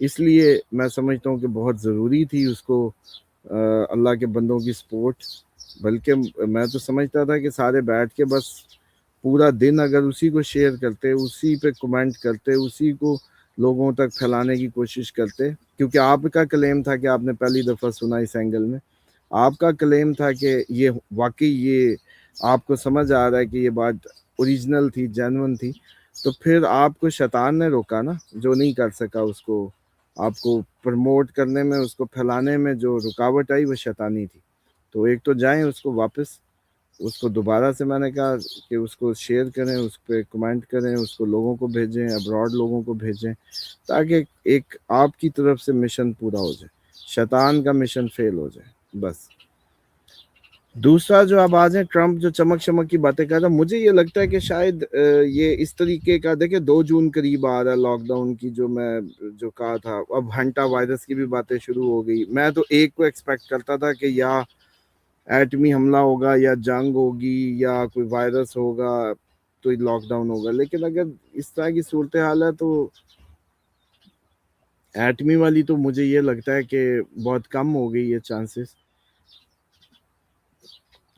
اس لیے میں سمجھتا ہوں کہ بہت ضروری تھی اس کو اللہ کے بندوں کی سپورٹ. بلکہ میں تو سمجھتا تھا کہ سارے بیٹھ کے بس پورا دن اگر اسی کو شیئر کرتے, اسی پہ کمنٹ کرتے, اسی کو لوگوں تک پھیلانے کی کوشش کرتے, کیونکہ آپ کا کلیم تھا کہ آپ نے پہلی دفعہ سنا اس اینگل میں, آپ کا کلیم تھا کہ یہ واقعی یہ آپ کو سمجھ آ رہا ہے کہ یہ بات اوریجنل تھی, جینون تھی, تو پھر آپ کو شیطان نے روکا نا, جو نہیں کر سکا اس کو آپ کو پروموٹ کرنے میں, اس کو پھیلانے میں جو رکاوٹ آئی وہ شیطانی تھی. تو ایک تو جائیں اس کو واپس, اس کو دوبارہ سے میں نے کہا کہ اس کو شیئر کریں, اس پہ کمنٹ کریں, اس کو لوگوں کو بھیجیں, ابراڈ لوگوں کو بھیجیں, تاکہ ایک آپ کی طرف سے مشن پورا ہو جائے, شیطان کا مشن فیل ہو جائے بس. دوسرا جو آپ آج ہیں ٹرمپ جو چمک شمک کی باتیں کر رہا ہے, مجھے یہ لگتا ہے کہ شاید یہ اس طریقے کا, دیکھیں 2 جون قریب آ رہا ہے لاک ڈاؤن کی, جو میں جو کہا تھا, اب ہنٹا وائرس کی بھی باتیں شروع ہو گئی. میں تو ایک کو ایکسپیکٹ کرتا تھا کہ یا ایٹمی حملہ ہوگا, یا جنگ ہوگی, یا کوئی وائرس ہوگا تو لاک ڈاؤن ہوگا. لیکن اگر اس طرح کی صورتحال ہے تو ایٹمی والی تو مجھے یہ لگتا ہے کہ بہت کم ہو گئی ہے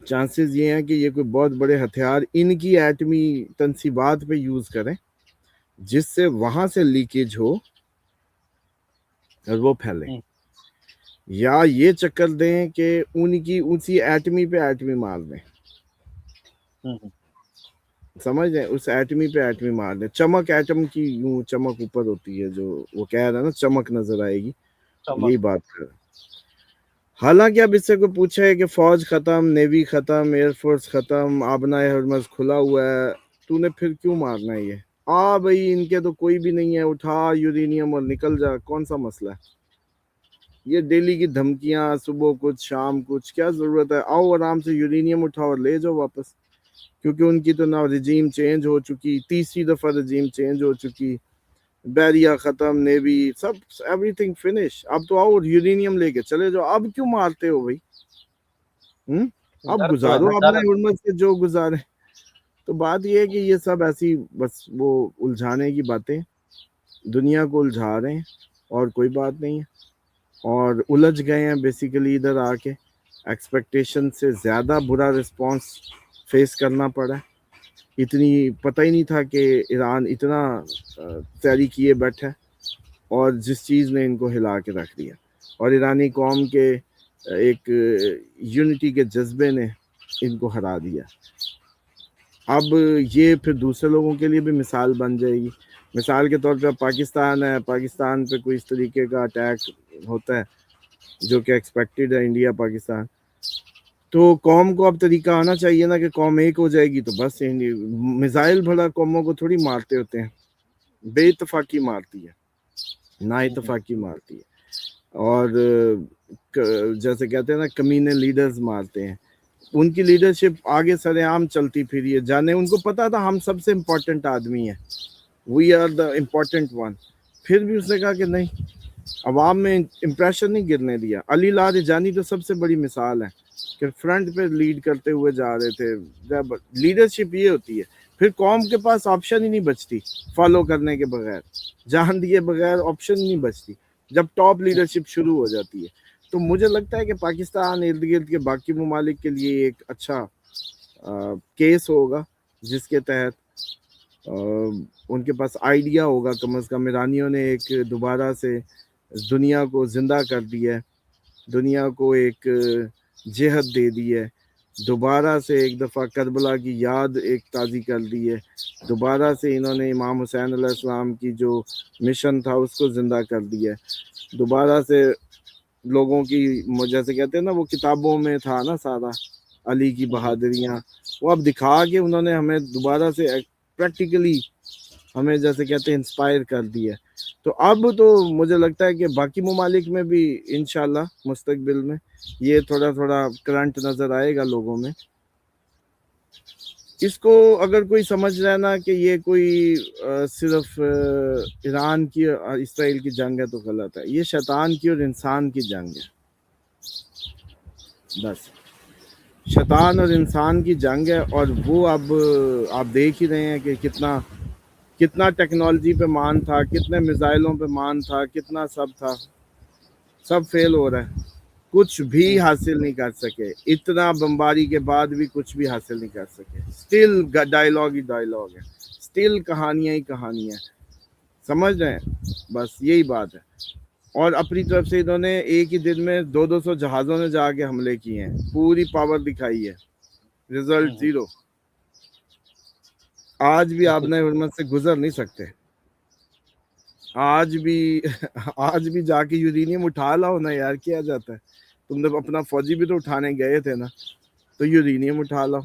چانسز یہ ہیں کہ یہ کوئی بہت بڑے ہتھیار ان کی ایٹمی تنصیبات پہ یوز کریں, جس سے وہاں سے لیکیج ہو اور وہ پھیلیں, یا یہ چکر دیں کہ ان کی اسی ایٹمی پہ ایٹمی مار دیں, سمجھ رہے, اس ایٹمی پہ ایٹمی مار دیں. چمک ایٹم کی یوں چمک اوپر ہوتی ہے, جو وہ کہہ رہا ہے نا چمک نظر آئے گی, یہی بات کر رہا. حالانکہ اب اس سے کوئی پوچھا ہے کہ فوج ختم, نیوی ختم, ایئر فورس ختم, آبنائے ہرمز کھلا ہوا ہے, تو نے پھر کیوں مارنا ہے یہ؟ بھائی ان کے تو کوئی بھی نہیں ہے, اٹھا یورینیم اور نکل جا, کون سا مسئلہ ہے یہ ڈیلی کی دھمکیاں, صبح کچھ شام کچھ, کیا ضرورت ہے؟ آؤ آرام سے یورینیم اٹھاؤ اور لے جاؤ واپس, کیونکہ ان کی تو نا رجیم چینج ہو چکی, 3ری دفعہ رجیم چینج ہو چکی, بیریا ختم, نیوی سب, ایوری تھنگ فنش. اب تو آؤ یورینیم لے کے چلے جاؤ, اب کیوں مارتے ہو بھائی؟ اب گزارو اپنے حرمت سے جو گزارے. تو بات یہ ہے کہ یہ سب ایسی بس وہ الجھانے کی باتیں, دنیا کو الجھا رہے ہیں اور کوئی بات نہیں ہے, اور الجھ گئے ہیں بیسیکلی ادھر آ کے. ایکسپیکٹیشن سے زیادہ برا رسپانس فیس کرنا پڑا, اتنی پتہ ہی نہیں تھا کہ ایران اتنا تیاری کیے بیٹھا, اور جس چیز نے ان کو ہلا کے رکھ دیا, اور ایرانی قوم کے ایک یونٹی کے جذبے نے ان کو ہرا دیا. اب یہ پھر دوسرے لوگوں کے لیے بھی مثال بن جائے گی. مثال کے طور پہ پاکستان ہے, پاکستان پہ کوئی اس طریقے کا اٹیک ہوتا ہے جو کہ ایکسپیکٹڈ ہے, انڈیا پاکستان, تو قوم کو اب طریقہ آنا چاہیے نا کہ قوم ایک ہو جائے گی تو بس. میزائل بھلا قوموں کو تھوڑی مارتے ہوتے ہیں, بے اتفاقی مارتی ہے, نا اتفاقی مارتی ہے, اور جیسے کہتے ہیں نا کمینے لیڈرز مارتے ہیں. ان کی لیڈرشپ آگے سر عام چلتی پھری ہے, جانے ان کو پتا تھا ہم سب سے امپورٹنٹ آدمی ہیں, we are the important one, پھر بھی اس نے کہا کہ نہیں, عوام میں امپریشن نہیں گرنے دیا. علی لاریجانی تو سب سے بڑی مثال ہے کہ فرنٹ پہ لیڈ کرتے ہوئے جا رہے تھے. جب لیڈرشپ یہ ہوتی ہے, پھر قوم کے پاس آپشن ہی نہیں بچتی فالو کرنے کے بغیر, جان دیے بغیر آپشن نہیں بچتی جب ٹاپ لیڈرشپ شروع ہو جاتی ہے. تو مجھے لگتا ہے کہ پاکستان ارد گرد کے باقی ممالک کے لیے ایک اچھا کیس ہوگا, جس کے تحت ان کے پاس آئیڈیا ہوگا, کم از کم ایرانیوں نے ایک دوبارہ سے دنیا کو زندہ کر دیا ہے, دنیا کو ایک جہت دے دی ہے, دوبارہ سے ایک دفعہ کربلا کی یاد ایک تازی کر دی ہے, دوبارہ سے انہوں نے امام حسین علیہ السلام کی جو مشن تھا اس کو زندہ کر دیا ہے, دوبارہ سے لوگوں کی, جیسے کہتے ہیں نا وہ کتابوں میں تھا نا سارا علی کی بہادریاں, وہ اب دکھا کے انہوں نے ہمیں دوبارہ سے پریکٹیکلی ہمیں جیسے کہتے ہیں انسپائر کر دیا. تو اب تو مجھے لگتا ہے کہ باقی ممالک میں بھی انشاءاللہ مستقبل میں یہ تھوڑا تھوڑا کرنٹ نظر آئے گا لوگوں میں. اس کو اگر کوئی سمجھ رہا ہے نا کہ یہ کوئی صرف ایران کی اور اسرائیل کی جنگ ہے تو غلط ہے. یہ شیطان کی اور انسان کی جنگ ہے, بس شیطان اور انسان کی جنگ ہے. اور وہ اب آپ دیکھ ہی رہے ہیں کہ کتنا کتنا ٹیکنالوجی پہ مان تھا, کتنے میزائلوں پہ مان تھا, کتنا سب تھا, سب فیل ہو رہا ہے, کچھ بھی حاصل نہیں کر سکے. اتنا بمباری کے بعد بھی کچھ بھی حاصل نہیں کر سکے. اسٹل ڈائلاگ ہی ڈائلاگ ہے, اسٹل کہانیاں ہی کہانیاں, سمجھ رہے ہیں, بس یہی بات ہے. اور اپنی طرف سے انہوں نے ایک ہی دن میں 200 جہازوں نے جا کے حملے کیے ہیں, پوری پاور دکھائی ہے, رزلٹ زیرو. آج بھی آپ نے حرمت سے گزر نہیں سکتے. آج بھی جا کے یورینیم اٹھا لاؤ نا یار, کیا جاتا ہے. تم نے اپنا فوجی بھی تو اٹھانے گئے تھے نا, تو یورینیم اٹھا لاؤ,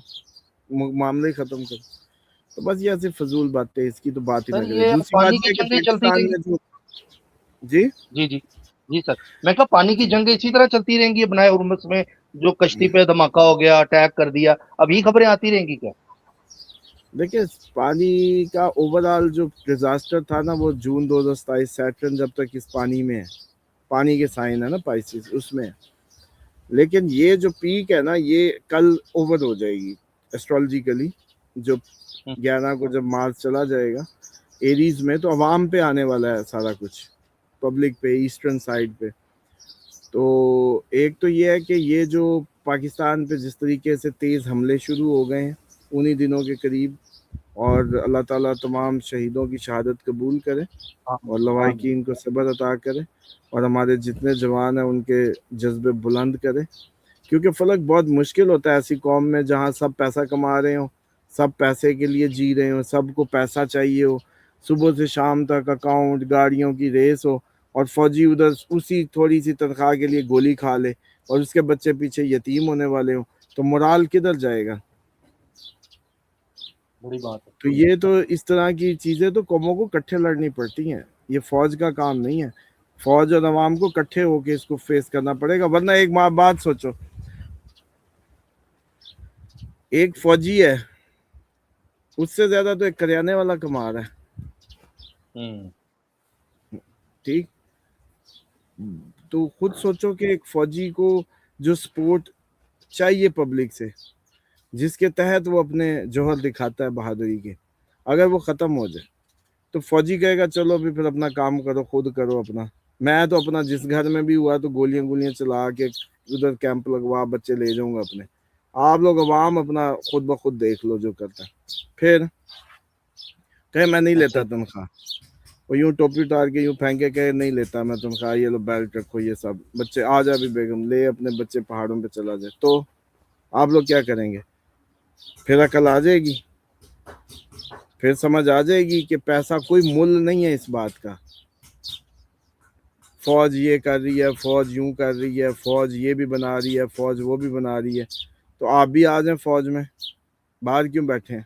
معاملے ختم کرو. تو بس یہ ایسی فضول باتیں, اس کی تو بات ہی سر نہ کرے. یہ دوسری پانی بات کی یہ ہے کہ جنگیں چلتی پاکستان رہیں گی. میں جو جی جی جی جی سر, میں کہا پانی کی جنگیں اسی طرح چلتی رہیں گی بنائے ہرمز میں, جو کشتی پہ دھماکہ ہو گیا, اٹیک کر دیا, اب یہ خبریں آتی رہیں گی کیا؟ دیکھیں, پانی کا اوور آل جو ڈیزاسٹر تھا نا, وہ جون 2027 سیٹرن جب تک اس پانی میں ہے, پانی کے سائن ہے نا پائسز, اس میں. لیکن یہ جو پیک ہے نا, یہ کل اوور ہو جائے گی ایسٹرالوجیکلی. جو 11 کو جب مارچ چلا جائے گا ایریز میں, تو عوام پہ آنے والا ہے سارا کچھ, پبلک پہ, ایسٹرن سائڈ پہ. تو ایک تو یہ ہے کہ یہ جو پاکستان پہ جس طریقے سے تیز حملے شروع ہو گئے ہیں انہی دنوں کے قریب, اور اللہ تعالیٰ تمام شہیدوں کی شہادت قبول کرے اور لواحقین کو صبر عطا کرے, اور ہمارے جتنے جوان ہیں ان کے جذبے بلند کرے. کیونکہ فلک بہت مشکل ہوتا ہے ایسی قوم میں جہاں سب پیسہ کما رہے ہوں, سب پیسے کے لیے جی رہے ہوں, سب کو پیسہ چاہیے ہو, صبح سے شام تک اکاؤنٹ, گاڑیوں کی ریس ہو, اور فوجی ادھر اسی تھوڑی سی تنخواہ کے لیے گولی کھا لے, اور اس کے بچے پیچھے یتیم ہونے والے ہوں, تو morال کدھر جائے گا؟ بڑی بات ہے. تو یہ تو اس طرح کی چیزیں تو قوموں کو کٹھے لڑنی پڑتی ہیں, یہ فوج کا کام نہیں ہے. فوج اور عوام کو کٹھے ہو کے اس کو فیس کرنا پڑے گا, ورنہ ایک بات سوچو, ایک فوجی ہے, اس سے زیادہ تو ایک کریانے والا کما رہا ہے. ٹھیک, تو خود سوچو کہ ایک فوجی کو جو سپورٹ چاہیے پبلک سے, جس کے تحت وہ اپنے جوہر دکھاتا ہے بہادری کے, اگر وہ ختم ہو جائے تو فوجی کہے گا چلو بھی پھر اپنا کام کرو, خود کرو اپنا. میں تو اپنا جس گھر میں بھی ہوا تو گولیاں چلا کے ادھر کیمپ لگوا بچے لے جاؤں گا اپنے. آپ لوگ عوام اپنا خود بخود دیکھ لو جو کرتا ہے. پھر کہ میں نہیں لیتا تنخواہ, وہ یوں ٹوپی اتار کے یوں پھینکے کہ نہیں لیتا میں تنخواہ, یہ لو بیلٹ رکھو, یہ سب بچے آ جا بھی بیگم لے اپنے بچے پہاڑوں پہ چلا جائے, تو آپ لوگ کیا کریں گے؟ پھر عقل آ جائے گی, پھر سمجھ آ جائے گی کہ پیسہ کوئی مول نہیں ہے اس بات کا. فوج یہ کر رہی ہے, فوج یوں کر رہی ہے, فوج یہ بھی بنا رہی ہے, فوج وہ بھی بنا رہی ہے, تو آپ بھی آ جائیں فوج میں, باہر کیوں بیٹھے ہیں؟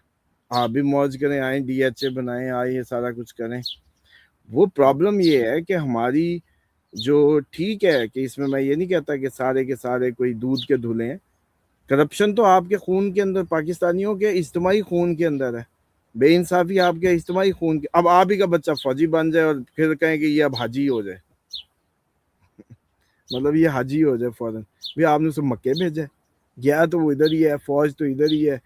آپ بھی موج کریں, آئیں ڈی ایچ اے بنائیں, آئیں یہ سارا کچھ کریں. وہ پرابلم یہ ہے کہ ہماری جو, ٹھیک ہے کہ اس میں یہ نہیں کہتا کہ سارے کے سارے کوئی دودھ کے دھلے ہیں, کرپشن تو آپ کے خون کے اندر, پاکستانیوں کے اجتماعی خون کے اندر ہے, بے انصافی آپ کے اجتماعی خون کے. اب آپ ہی کا بچہ فوجی بن جائے اور پھر کہیں کہ یہ اب حاجی ہو جائے, مطلب یہ حاجی ہو جائے فوراً, بھی آپ نے اسے مکے بھیجا, گیا تو وہ ادھر ہی ہے, فوج تو ادھر ہی ہے,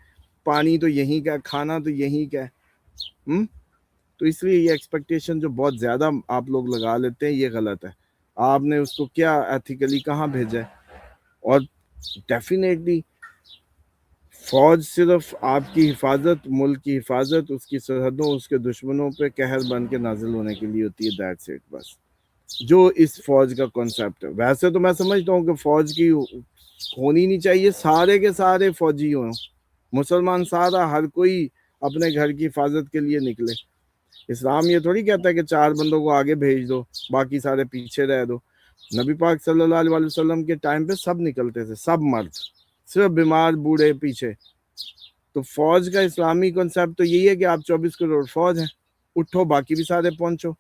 پانی تو یہیں کا, کھانا تو یہیں کا ہے. تو اس لیے یہ ایکسپیکٹیشن جو بہت زیادہ آپ لوگ لگا لیتے ہیں, یہ غلط ہے. آپ نے اس کو کیا ایتھیکلی کہاں بھیجا ہے؟ اور ڈیفینیٹلی فوج صرف آپ کی حفاظت, ملک کی حفاظت, اس کی سرحدوں, اس کے دشمنوں پہ قہر بن کے نازل ہونے کے لیے ہوتی ہے. دیٹس اٹ, بس جو اس فوج کا کنسیپٹ ہے. ویسے تو میں سمجھتا ہوں کہ فوج کی ہونی نہیں چاہیے, سارے کے سارے فوجی ہوں, مسلمان سارا, ہر کوئی اپنے گھر کی حفاظت کے لیے نکلے. اسلام یہ تھوڑی کہتا ہے کہ 4 بندوں کو آگے بھیج دو, باقی سارے پیچھے رہ دو. نبی پاک صلی اللہ علیہ وسلم کے ٹائم پہ سب نکلتے تھے, سب مرد, صرف بیمار بوڑھے پیچھے. تو فوج کا اسلامی کنسیپٹ تو یہی ہے کہ آپ 24 کروڑ فوج ہیں, اٹھو باقی بھی سارے پہنچو.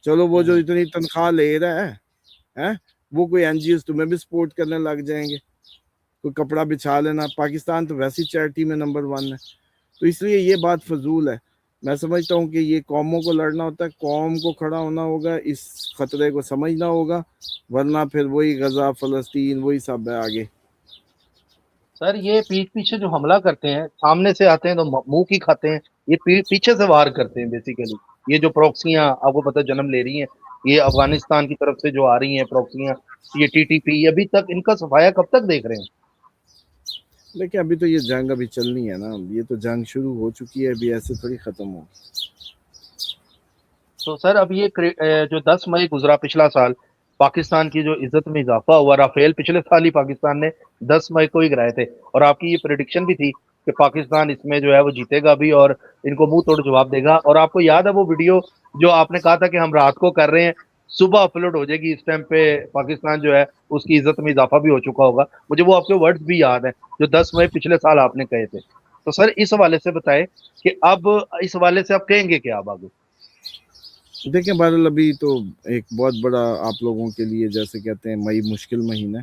چلو وہ جو اتنی تنخواہ لے رہا ہے وہ کوئی این جی اوز تمہیں بھی سپورٹ کرنے لگ جائیں گے, کوئی کپڑا بچھا لینا. پاکستان تو ویسی چیریٹی میں نمبر 1 ہے. تو اس لیے یہ بات فضول ہے. میں سمجھتا ہوں کہ یہ قوموں کو لڑنا ہوتا ہے, قوم کو کھڑا ہونا ہوگا, اس خطرے کو سمجھنا ہوگا, ورنہ پھر وہی غزہ, فلسطین, وہی سب ہے آگے. سر یہ پیٹھ پیچھے جو حملہ کرتے ہیں, سامنے سے آتے ہیں تو منہ کی کھاتے ہیں, یہ پیچھے سے وار کرتے ہیں بیسیکلی. یہ جو پروکسیاں آپ کو پتہ جنم لے رہی ہیں یہ افغانستان کی طرف سے جو آ رہی ہیں پروکسیاں, یہ ٹی ٹی پی, ابھی تک ان کا صفایا کب تک دیکھ رہے ہیں؟ دیکھیں ابھی تو یہ جنگ ابھی چلنی ہے نا, یہ تو جنگ شروع ہو چکی ہے, ابھی ایسے تھوڑی ختم ہو. تو سر اب یہ جو 10 مئی گزرا پچھلا سال, پاکستان کی جو عزت میں اضافہ ہوا, رافیل پچھلے سال ہی پاکستان نے 10 مئی کو ہی گرائے تھے, اور آپ کی یہ پریڈکشن بھی تھی کہ پاکستان اس میں جو ہے وہ جیتے گا بھی اور ان کو منہ توڑ جواب دے گا. اور آپ کو یاد ہے وہ ویڈیو جو آپ نے کہا تھا کہ ہم رات کو کر رہے ہیں, صبح اپلوڈ ہو جائے گی, اس ٹائم پہ پاکستان جو ہے اس کی عزت میں اضافہ بھی ہو چکا ہوگا. مجھے وہ آپ کے ورڈز بھی یاد ہیں جو 10 مئی پچھلے سال آپ نے کہے تھے. تو سر اس حوالے سے بتائیں کہ اب اس حوالے سے آپ کہیں گے کیا اب آگے؟ دیکھیں بہرحال ابھی تو ایک بہت بڑا آپ لوگوں کے لیے جیسے کہتے ہیں مئی مشکل مہینہ ہے,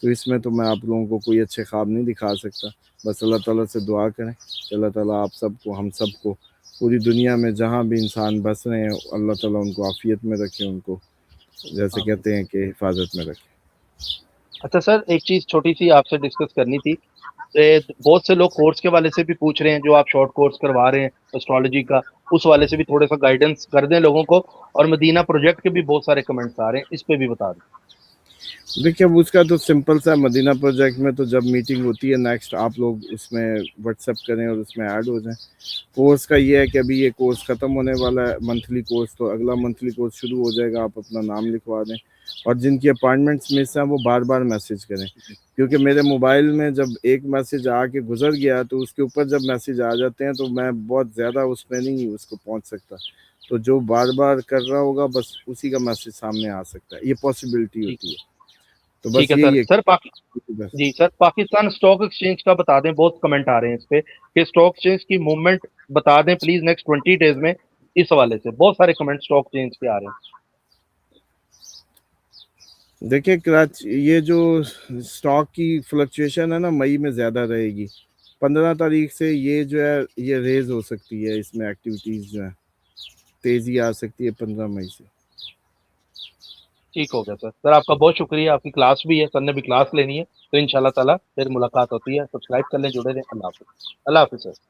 تو اس میں تو میں آپ لوگوں کو کوئی اچھے خواب نہیں دکھا سکتا. بس اللہ تعالیٰ سے دعا کریں کہ اللہ تعالیٰ آپ سب کو, ہم سب کو, پوری دنیا میں جہاں بھی انسان بس رہے ہیں اللہ تعالیٰ ان کو عافیت میں رکھے, ان کو جیسے کہتے ہیں کہ حفاظت میں رکھے. اچھا سر, ایک چیز چھوٹی سی آپ سے ڈسکس کرنی تھی. بہت سے لوگ کورس کے والے سے بھی پوچھ رہے ہیں, جو آپ شارٹ کورس کروا رہے ہیں اسٹرالوجی کا, اس والے سے بھی تھوڑا سا گائیڈنس کر دیں لوگوں کو. اور مدینہ پروجیکٹ کے بھی بہت سارے کمنٹس آ رہے ہیں, اس پہ بھی بتا دیں. دیکھیے اب اس کا تو سمپل سا, مدینہ پروجیکٹ میں تو جب میٹنگ ہوتی ہے نیکسٹ, آپ لوگ اس میں واٹس ایپ کریں اور اس میں ایڈ ہو جائیں. کورس کا یہ ہے کہ ابھی یہ کورس ختم ہونے والا ہے منتھلی کورس, تو اگلا منتھلی کورس شروع ہو جائے گا. آپ اپنا نام لکھوا دیں, اور جن کی اپائنٹمنٹس مس ہیں وہ بار بار میسیج کریں, کیونکہ میرے موبائل میں جب ایک میسیج آ کے گزر گیا تو اس کے اوپر جب میسیج آ جاتے ہیں تو میں بہت زیادہ اس میں نہیں اس کو پہنچ سکتا. تو جو بار بار کر رہا ہوگا بس اسی کا میسیج سامنے آ سکتا ہے, یہ پاسبلٹی ہوتی ہے. تو ٹھیک بس ہے سر. یہی سر بس. جی سر, پاکستان اسٹاک ایکسچینج کا بتا دیں, بہت کمنٹ آ رہے ہیں اس پہ کہ اسٹاک ایکسچینج کی موومنٹ بتا دیں پلیز نیکسٹ 20 ڈیز میں. اس حوالے سے بہت سارے کمنٹ اسٹاک ایکسچینج کے آ رہے ہیں. دیکھیں کراچی, یہ جو اسٹاک کی فلکچویشن ہے نا مئی میں زیادہ رہے گی. 15 تاریخ سے یہ جو ہے یہ ریز ہو سکتی ہے, اس میں ایکٹیویٹیز جو ہیں تیزی آ سکتی ہے 15 مئی سے. ٹھیک ہو گیا سر. سر آپ کا بہت شکریہ, آپ کی کلاس بھی ہے, سر نے بھی کلاس لینی ہے, تو ان شاء اللہ تعالیٰ پھر ملاقات ہوتی ہے. سبسکرائب کر لیں, جڑے رہیں. اللہ حافظ. اللہ حافظ سر.